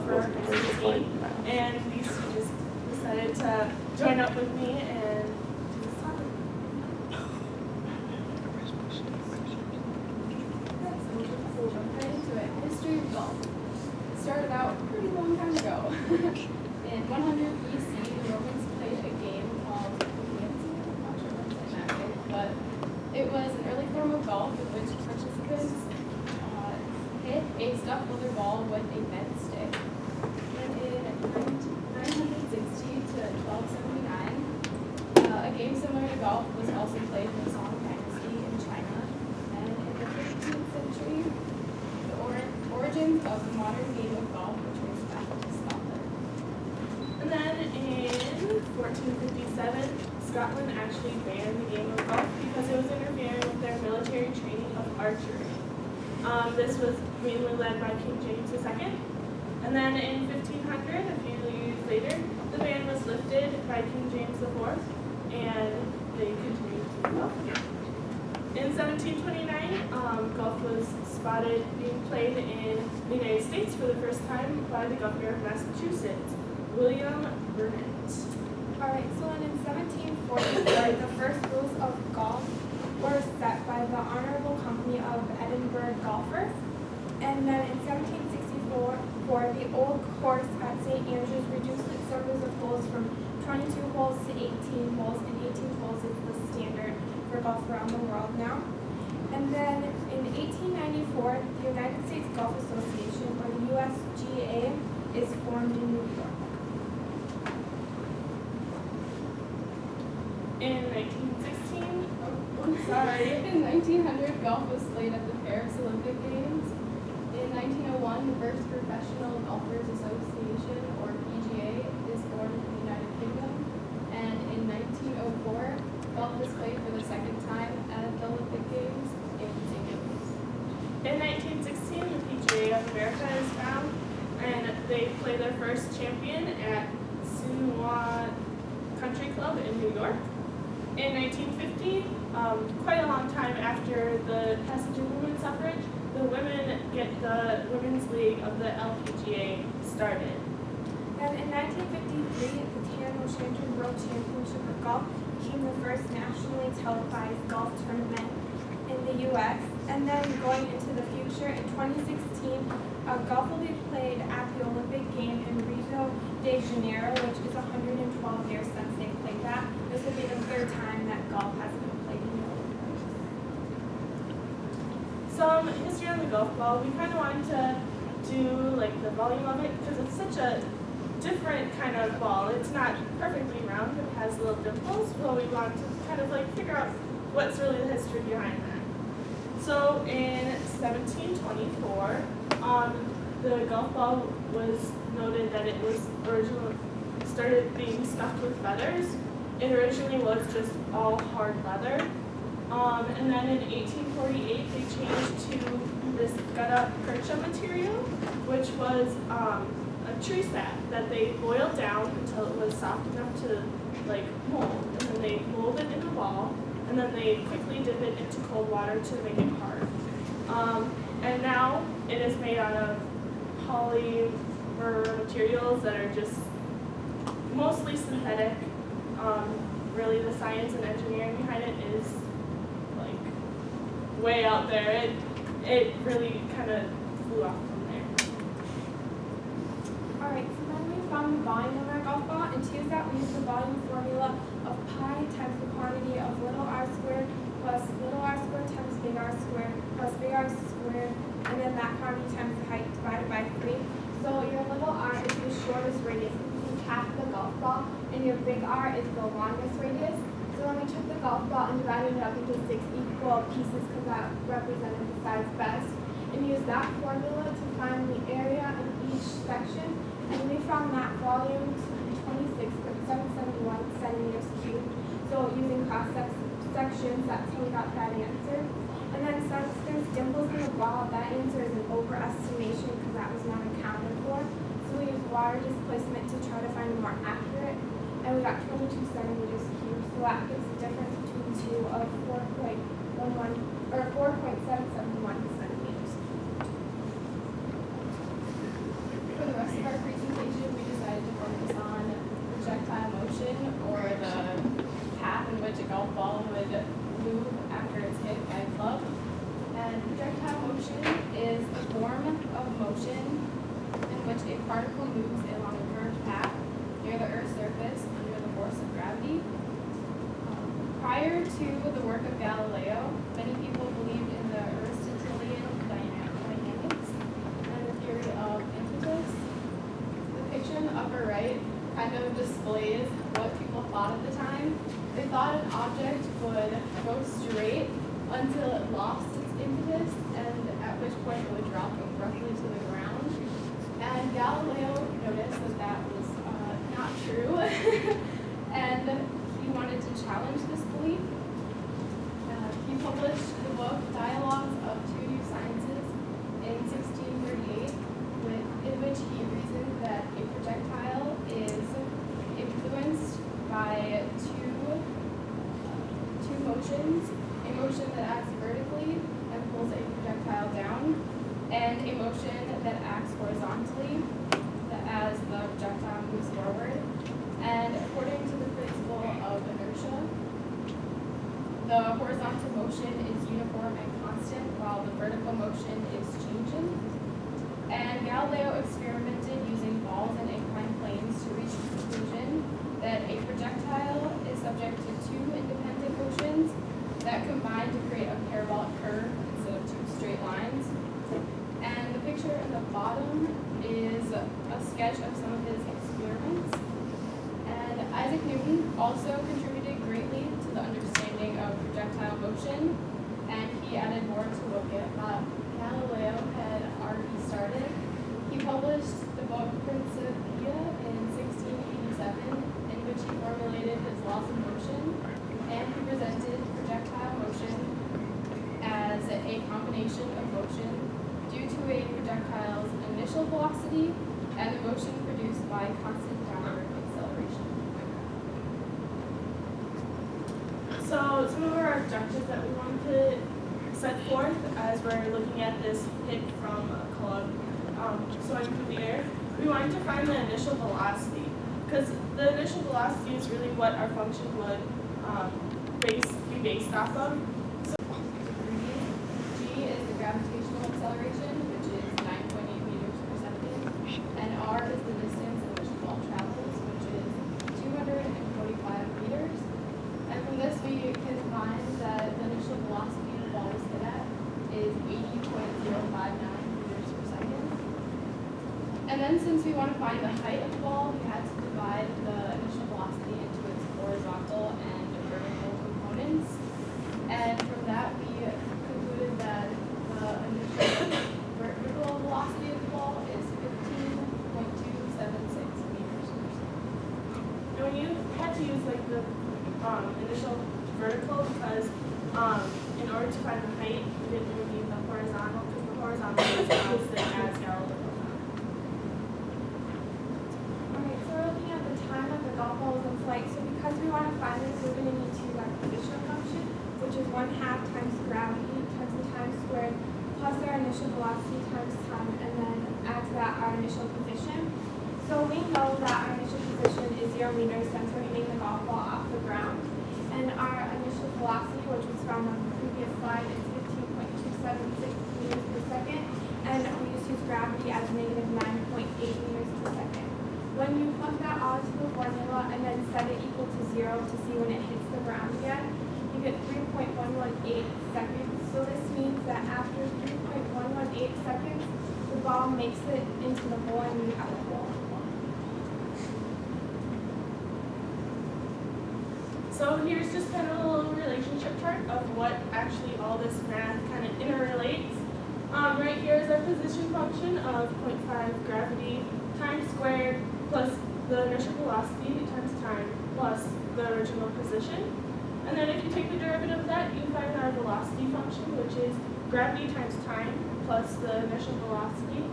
for our high school team, and these two just decided to join up with me and do this topic. We'll jump right into it. History of golf. It started out a pretty long time ago. In 100 BC, the Romans played a game called Fancy. I'm not sure what I'm saying that way, but it was an early form of golf in which participants hit a stuffed leather ball with a bent stick. And in 960 to 1279, a game similar to golf was also played in the Song Dynasty in China. And in the 15th century, the origins of the modern game of golf were traced back to Scotland. And then in 1457, Scotland actually banned the game of golf because it was interfering with their military training of archery. This was mainly led by King James II. And then in 1500, a few years later, the ban was lifted by King James IV, and they continued to play golf again. In 1729, golf was spotted being played in the United States for the first time by the governor of Massachusetts, William Burnet. Alright, so in 1744, the first rules of golf were set by the Honorable Company of Edinburgh Golfers. And then in 1764, the old course at St. Andrews reduced its numbers of holes from 22 holes to 18 holes, and 18 holes is the standard for golf around the world now. And then in 1894, the United States Golf Association, or the USGA, is formed in New York. In 1916, In 1900, golf was played at the Paris Olympic Games. In 1901, the first Professional Golfers Association, or PGA, is formed in the United Kingdom. And in 1904, golf was played for the second time at the Olympic Games in St. Louis. in 1916, the PGA of America is found, and they play their first champion at Sunway Country Club in New York. In 1950, quite a long time after the passage of women's suffrage, the women get the Women's League of the LPGA started. And in 1953, the Tan O'Shanter World Championship of Golf became the first nationally televised golf tournament in the U.S. And then going into the future, in 2016, golf will be played at the Olympic game in Rio de Janeiro, which is 112 years since they played that. This will be the third time that golf has been played in the Olympics. Some history on the golf ball. We kind of wanted to do like the volume of it because it's such a different kind of ball. It's not perfectly round, it has little dimples. Well, we wanted to kind of like figure out what's really the history behind that. So in 1724, the golf ball was noted that it was originally started being stuffed with feathers. It originally was just all hard leather. And then in 1848, they changed to this gutta percha material, which was a tree sap that they boiled down until it was soft enough to like mold. And then they mold it in a ball, and then they quickly dip it into cold water to make it hard. And now it is made out of polymer materials that are just mostly synthetic. Really, the science and engineering behind it is like way out there. It really kind of flew off from there. Alright, so then we found the volume of our golf ball, and to use that we use the volume formula of pi times the quantity of little r squared plus little r squared times big R squared plus big R squared, and then that quantity times the height divided by 3. So your little r is the shortest radius, which is half the golf ball, and your big R is the longest radius. So then we took the golf ball and divided it up into 6 equal pieces because that represented the size best, and used that formula to find the area in each section, and we found that volume to be 26.771 centimeters cubed. So using cross sections, that's how we got that answer. And then since there's dimples in the ball, that answer is an overestimation because that was not accounted for. So we used water displacement to try to find a more accurate, and we got 22 centimeters cubed. So that gives a difference between two of 4.771 centimeters. For the rest of our they thought an object would go straight until it lost its impetus, and at which point it would drop roughly to the ground. And Galileo noticed that that was not true, and he wanted to challenge this belief. He published the book Dialogues of Two New Sciences in 1638, in which he reasoned that a projectile is influenced by two motions, a motion that acts vertically and pulls a projectile down, and a motion that acts horizontally as the projectile moves forward. And according to the principle of inertia, the horizontal motion is uniform and constant, while the vertical motion is changing. And Galileo experimented using balls and inclined planes to reach the conclusion that a projectile is subject to two independent motions that combine to create a parabolic curve instead of two straight lines. And the picture in the bottom is a sketch of some of his experiments. And Isaac Newton also contributed greatly to the understanding of projectile motion, and he added more to what Galileo had already started. He published the book Principia in 1687, in which he formulated his laws of motion, and he presented projectile motion as a combination of motion due to a projectile's initial velocity and the motion produced by constant downward acceleration. So some of our objectives that we want to set forth as we're looking at this hit from called soaring through the air, we wanted to find the initial velocity, because the initial velocity is really what our function would be based off of. G is the gravitational acceleration, which is 9.8 meters per second, and R is the distance in which the ball travels, which is 245 meters. And from this we can find that the initial velocity the ball was hit at is 80.059 meters per second. And then since we want to find the height of the ball, we had to divide the initial velocity into its horizontal and vertical components. And from that we concluded that the initial vertical velocity of the ball is 15.276 meters per second. And when you had to use like the initial vertical, because in order to find the height, we didn't really need the horizontal, because the horizontal is constant as Galileo found. Alright, so we're looking at the time of the golf balls in flight. So because we want to find this, we're going to need to use our position function, which is 1/2 times gravity times the time squared plus our initial velocity times time, and then add to that our initial position. So we know that our initial position is 0 meters since we're hitting the golf ball off the ground. And our initial velocity, which was found on the previous slide, is 15.276 meters per second. And we just use gravity as negative 9.8 meters per second. When you plug that all into the formula and then set it equal to 0 to see when it hits the ground again, you get 3.118 seconds. So this means that after 3.118 seconds, the ball makes it into the hole and you have a hole. So here's just kind of a little relationship chart of what actually all this math kind of interrelates. Right here is our position function of 0.5 gravity times squared plus the initial velocity times time plus the original position. And then if you take the derivative of that, you find our velocity function, which is gravity times time plus the initial velocity.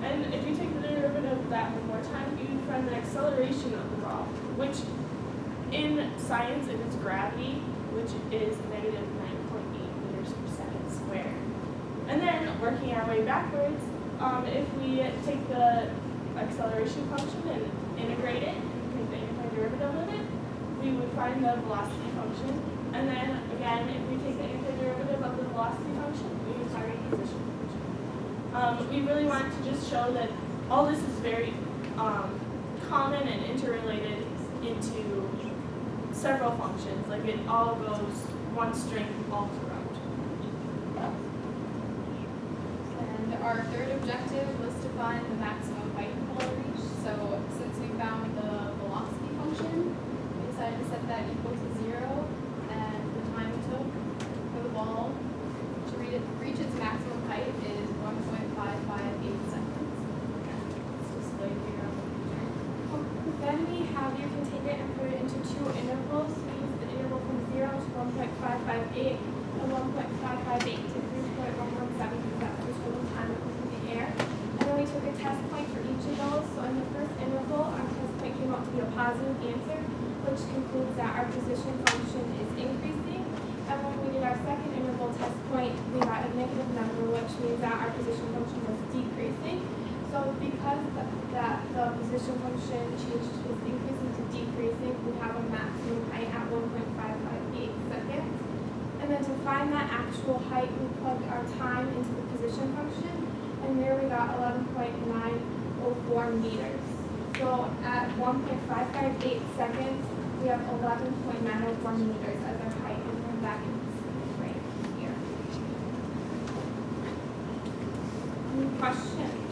And if you take the derivative of that one more time, you find the acceleration of the ball, which in science it is gravity, which is negative 9.8 meters per second squared. And then working our way backwards, if we take the acceleration function and integrate it, and take the antiderivative of it, we would find the velocity function. And then again, if we take the antiderivative of the velocity function, we would find the position function. We really wanted to just show that all this is very common and interrelated into several functions. Like it all goes one string all throughout. And our third objective was to find the maximum height the ball reached. So since we found the velocity function, we decided to set that equal to 0 Then we have, you can take it and put it into two intervals. We use the interval from 0 to 1.558 and 1.558 to 3.117 because that's the total time it was in the air. And then we took a test point for each of those. So in the first interval, our test point came out to be a positive answer, which concludes that our position function is increasing. And when we did our second interval test point, we got a negative number, which means that our position function was decreasing. So because the position function changed was increasing to decreasing, we have a maximum height at 1.558 seconds. And then to find that actual height, we plugged our time into the position function, and there we got 11.904 meters. So at 1.558 seconds, we have 11.904 meters as our height, and then that is right here. Any questions?